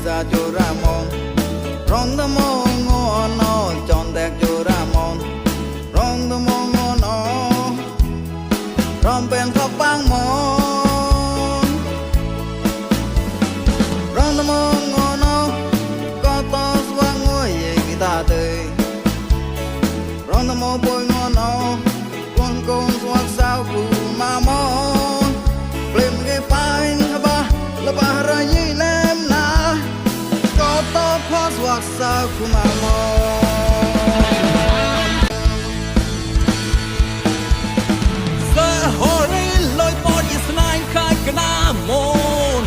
sa Joramon Rong the mong on no John Deck Joramon Rong the mong on no Rong pen khóc bang mon Rong the mong on no Có to swang ngồi ta tươi Rong the mong boy ngon no Con swag sao cụ ma mon Flem cái pain ba la ba ra yi lem na Có to phó swag sao cụ ma mon Sơ hori lôi bọt yi snai khai ka na mon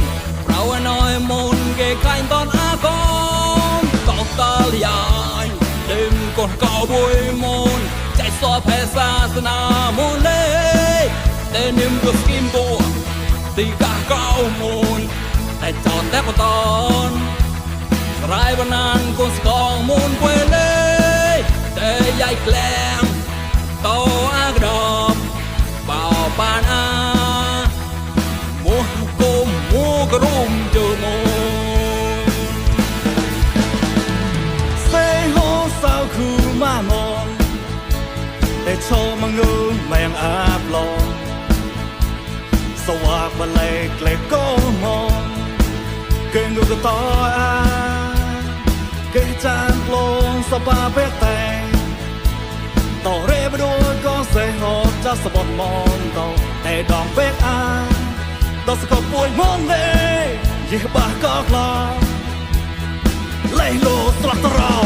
Rau anoi mon ge khai ton a con Cọc ta liai Đêm con cao bôi mon Chạy xóa phê xa sana mon lê Tên niềm được kim bộ Tì cả cao mon Tại chọn tép một ton Rai ban an con skong mon quê lê Tê dạy klem Tàu ác đọc Bảo ban a Mua côm mua cái rùm chờ mon Say ho sao khu ma mon Để cho mà ngư mèng áp lo Sao ác mà lệch lệch có mon Kê ngư có to á Kê chan lông sao ba bét tay Tàu rê bà đua có say ho cha sa bọt mon tàu Để đòn bét á Tàu sa có bùi mon lê Dì bà có lo Lấy lô sạc tà ra